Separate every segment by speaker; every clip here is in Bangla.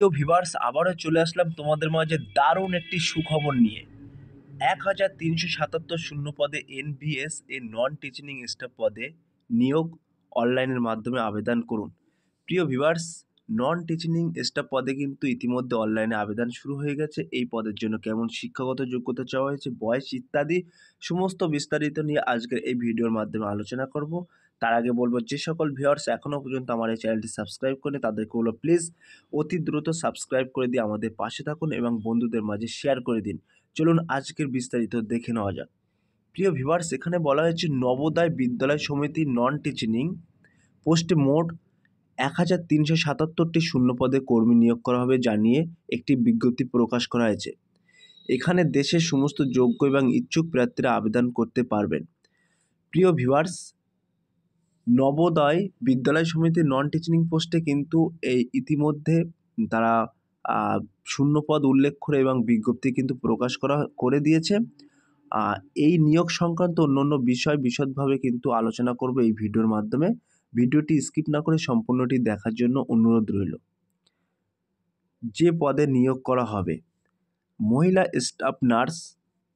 Speaker 1: তো ভিভার্স আবারও চলে আসলাম তোমাদের মাঝে দারুণ একটি সুখবর নিয়ে। 1377 শূন্য পদে এনভিএস এ নন টিচিং স্টাফ পদে নিয়োগ অনলাইনের মাধ্যমে আবেদন করুন। প্রিয় ভিভার্স, নন টিচিং স্টাফ পদে কিন্তু ইতিমধ্যে অনলাইনে আবেদন শুরু হয়ে গেছে। এই পদের জন্য কেমন শিক্ষাগত যোগ্যতা চাওয়া হয়েছে, বয়স ইত্যাদি সমস্ত বিস্তারিত নিয়ে আজকের এই ভিডিওর মাধ্যমে আলোচনা করব। তার আগে বলবো, যে সকল ভিউয়ার্স এখনও পর্যন্ত আমার এই চ্যানেলটি সাবস্ক্রাইব করেনি তাদেরকে বলবো প্লিজ অতি দ্রুত সাবস্ক্রাইব করে দিয়ে আমাদের পাশে থাকুন এবং বন্ধুদের মাঝে শেয়ার করে দিন। চলুন আজকের বিস্তারিত দেখে নেওয়া যাক। প্রিয় ভিউয়ার্স, এখানে বলা হয়েছে নবোদয় বিদ্যালয় সমিতি নন টিচিং পোস্টে মোট 1377টি শূন্যপদে কর্মী নিয়োগ করা হবে জানিয়ে একটি বিজ্ঞপ্তি প্রকাশ করা হয়েছে। এখানে দেশের সমস্ত যোগ্য এবং ইচ্ছুক প্রার্থীরা আবেদন করতে পারবেন। প্রিয় ভিউয়ার্স, নবোদয় বিদ্যালয় সমিতির নন টিচিং পোস্টে কিন্তু এই ইতিমধ্যে তারা শূন্যপদ উল্লেখ করে এবং বিজ্ঞপ্তি কিন্তু প্রকাশ করে দিয়েছে। এই নিয়োগ সংক্রান্ত অন্যান্য বিষয় বিশদভাবে কিন্তু আলোচনা করব এই ভিডিওর মাধ্যমে। ভিডিওটি স্কিপ না করে সম্পূর্ণটি দেখার জন্য অনুরোধ রইল। যে পদে নিয়োগ করা হবে, মহিলা স্টাফ নার্স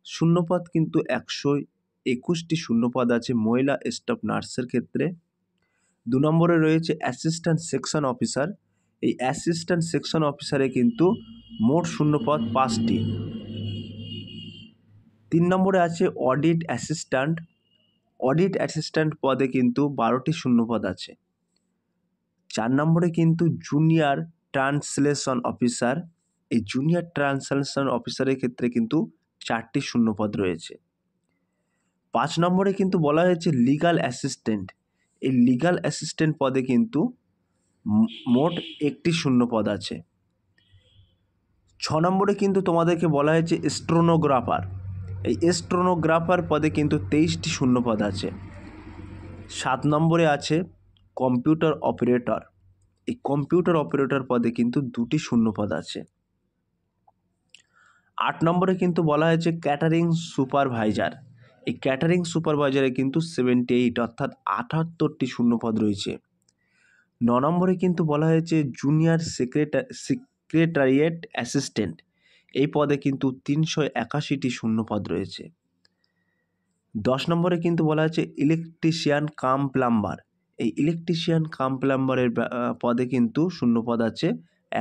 Speaker 1: শূন্যপদ কিন্তু 121টি শূন্যপদ আছে মহিলা স্টাফ নার্সের ক্ষেত্রে। 2 নম্বরে রয়েছে অ্যাসিস্ট্যান্ট সেকশন অফিসার। এই অ্যাসিস্ট্যান্ট সেকশন অফিসারে কিন্তু মোট শূন্যপদ 5টি। 3 নম্বরে আছে অডিট অ্যাসিস্ট্যান্ট। অডিট অ্যাসিস্ট্যান্ট পদে কিন্তু 12টি শূন্যপদ আছে। 4 নম্বরে কিন্তু জুনিয়র ট্রান্সলেশন অফিসার। এই জুনিয়র ট্রান্সলেশন অফিসারের ক্ষেত্রে কিন্তু 4টি শূন্যপদ রয়েছে। 5 নম্বরে কিন্তু বলা হয়েছে লিগ্যাল অ্যাসিস্ট্যান্ট। এই লিগ্যাল অ্যাসিস্ট্যান্ট পদে কিন্তু মোট 1টি শূন্যপদ আছে। 6 নম্বরে কিন্তু তোমাদেরকে বলা হয়েছে স্টেনোগ্রাফার। এই স্টেনোগ্রাফার পদে কিন্তু 23টি শূন্যপদ আছে। 7 নম্বরে আছে কম্পিউটার অপারেটর। এই কম্পিউটার অপারেটর পদে কিন্তু 2টি শূন্যপদ আছে। 8 নম্বরে কিন্তু বলা হয়েছে ক্যাটারিং সুপারভাইজার। এই ক্যাটারিং সুপারভাইজারে কিন্তু 78 অর্থাৎ 78টি শূন্যপদ রয়েছে। 9 নম্বরে কিন্তু বলা হয়েছে জুনিয়র সেক্রেটারিয়েট অ্যাসিস্ট্যান্ট। এই পদে কিন্তু 381টি শূন্যপদ রয়েছে। 10 নম্বরে কিন্তু বলা হয়েছে ইলেকট্রিশিয়ান কাম প্লাম্বার। এই ইলেকট্রিশিয়ান কাম প্লাম্বারের পদে কিন্তু শূন্যপদ আছে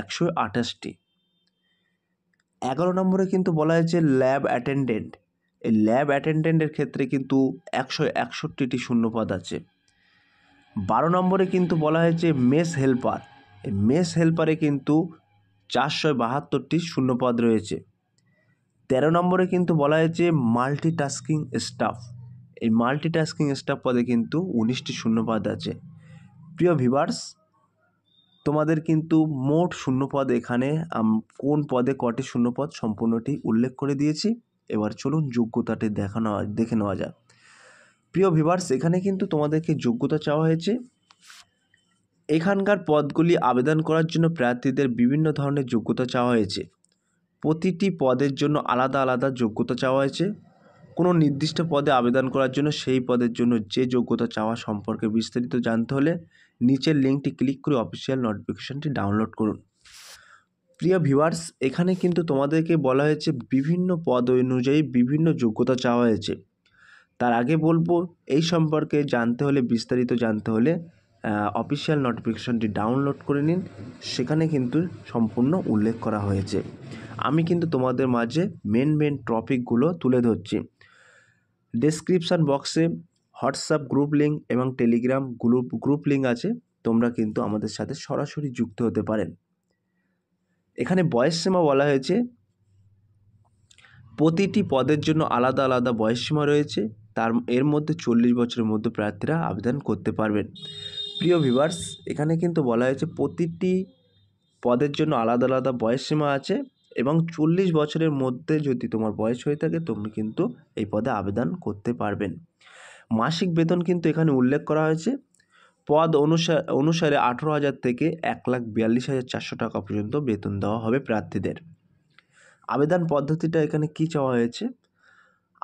Speaker 1: 128টি। 11 নম্বরে কিন্তু বলা হয়েছে ল্যাব অ্যাটেন্ডেন্ট। এই ল্যাব অ্যাটেন্ডেন্টের ক্ষেত্রে কিন্তু 161টি শূন্যপদ আছে। 12 নম্বরে কিন্তু বলা হয়েছে মেস হেল্পার। এই মেস হেল্পারে কিন্তু 472টি শূন্যপদ রয়েছে। 13 নম্বরে কিন্তু বলা হয়েছে মাল্টিটাস্কিং স্টাফ। এই মাল্টিটাস্কিং স্টাফ পদে কিন্তু 19টি শূন্যপদ আছে। প্রিয় ভিউয়ার্স, তোমাদের কিন্তু মোট শূন্যপদ এখানে কোন পদে কটি শূন্যপদ সম্পূর্ণটি উল্লেখ করে দিয়েছি। এবার চলুন যোগ্যতাটি দেখে নেওয়া যাক। প্রিয় ভিউয়ার্স, এখানে কিন্তু তোমাদেরকে যোগ্যতা চাওয়া হয়েছে। এখানকার পদগুলি আবেদন করার জন্য প্রার্থীদের বিভিন্ন ধরনের যোগ্যতা চাওয়া হয়েছে। প্রতিটি পদের জন্য আলাদা আলাদা যোগ্যতা চাওয়া হয়েছে। কোনো নির্দিষ্ট পদে আবেদন করার জন্য সেই পদের জন্য যে যোগ্যতা চাওয়া সম্পর্কে বিস্তারিত জানতে হলে নিচের লিঙ্কটি ক্লিক করে অফিসিয়াল নোটিফিকেশনটি ডাউনলোড করুন। প্রিয় ভিউয়ার্স, এখানে কিন্তু তোমাদেরকে বলা হয়েছে বিভিন্ন পদ অনুযায়ী বিভিন্ন যোগ্যতা চাওয়া হয়েছে। তার আগে বলবো, এই সম্পর্কে জানতে হলে বিস্তারিত জানতে হলে অফিসিয়াল নোটিফিকেশনটি ডাউনলোড করে নিন। সেখানে কিন্তু সম্পূর্ণ উল্লেখ করা হয়েছে। আমি কিন্তু তোমাদের মাঝে মেন টপিকগুলো তুলে ধরছি। ডেসক্রিপশান বক্সে হোয়াটসঅ্যাপ গ্রুপ লিঙ্ক এবং টেলিগ্রাম গ্রুপ লিঙ্ক আছে। তোমরা কিন্তু আমাদের সাথে সরাসরি যুক্ত হতে পারেন। এখানে বয়সসীমা বলা হয়েছে প্রতিটি পদের জন্য আলাদা আলাদা বয়সসীমা রয়েছে। এর মধ্যে 40 বছরের মধ্যে প্রার্থীরা আবেদন করতে পারবেন। প্রিয় ভিউয়ার্স, এখানে কিন্তু বলা হয়েছে প্রতিটি পদের জন্য আলাদা আলাদা বয়সসীমা আছে এবং 40 বছরের মধ্যে যদি তোমার বয়স হয়ে থাকে তুমি কিন্তু এই পদে আবেদন করতে পারবেন। মাসিক বেতন কিন্তু এখানে উল্লেখ করা হয়েছে। পদ অনুসারে 18,000 থেকে 1,42,400 টাকা পর্যন্ত বেতন দেওয়া হবে প্রার্থীদের। আবেদন পদ্ধতিটা এখানে কি চাওয়া হয়েছে?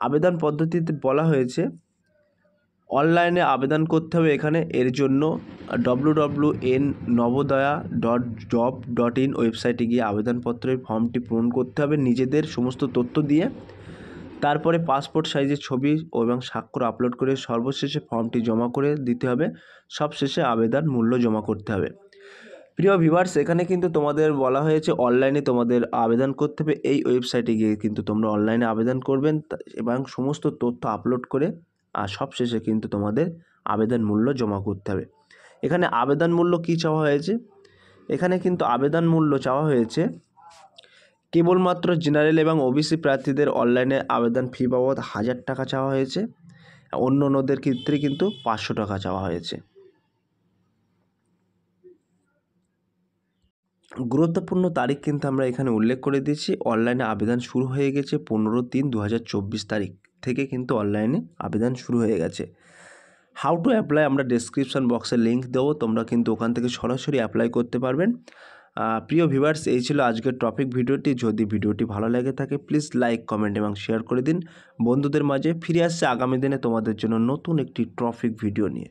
Speaker 1: আবেদন পদ্ধতিতে বলা হয়েছে অনলাইনে আবেদন করতে হবে এখানে। এর জন্য www.navodaya.job.in ওয়েবসাইটে গিয়ে আবেদনপত্রের ফর্মটি পূরণ করতে হবে নিজেদের সমস্ত তথ্য দিয়ে। তারপরে পাসপোর্ট সাইজের ছবি এবং স্বাক্ষর আপলোড করে সর্বশেষে ফর্মটি জমা করে দিতে হবে। সবশেষে আবেদন মূল্য জমা করতে হবে। প্রিয় ভিউয়ার্স, এখানে কিন্তু তোমাদের বলা হয়েছে অনলাইনে তোমাদের আবেদন করতে হবে। এই ওয়েবসাইটে গিয়ে কিন্তু তোমরা অনলাইনে আবেদন করবেন এবং সমস্ত তথ্য আপলোড করে আর সবশেষে কিন্তু তোমাদের আবেদন মূল্য জমা করতে হবে। এখানে আবেদন মূল্য কী চাওয়া হয়েছে? এখানে কিন্তু আবেদন মূল্য চাওয়া হয়েছে কেবলমাত্র জেনারেল এবং ওবিসি প্রার্থীদের অনলাইনে আবেদন ফি বাবদ 1000 টাকা চাওয়া হয়েছে। অন্য অন্যদের ক্ষেত্রে কিন্তু 500 টাকা চাওয়া হয়েছে। গুরুত্বপূর্ণ তারিখ কিন্তু আমরা এখানে উল্লেখ করে দিয়েছি। অনলাইনে আবেদন শুরু হয়ে গেছে 15/3/2024 তারিখ থেকে কিন্তু অনলাইনে আবেদন শুরু হয়ে গেছে। হাউ টু অ্যাপ্লাই আমরা ডেসক্রিপশন বক্সে লিঙ্ক দেবো, তোমরা কিন্তু ওখান থেকে সরাসরি অ্যাপ্লাই করতে পারবেন। প্রিয় ভিউয়ার্স, এই ছিল আজকের টপিক ভিডিওটি। যদি ভিডিওটি ভালো লাগে থাকে প্লিজ লাইক, কমেন্ট এবং শেয়ার করে দিন বন্ধুদের মাঝে। ফিরে আসছে আগামী দিনে তোমাদের জন্য নতুন একটি টপিক ভিডিও নিয়ে।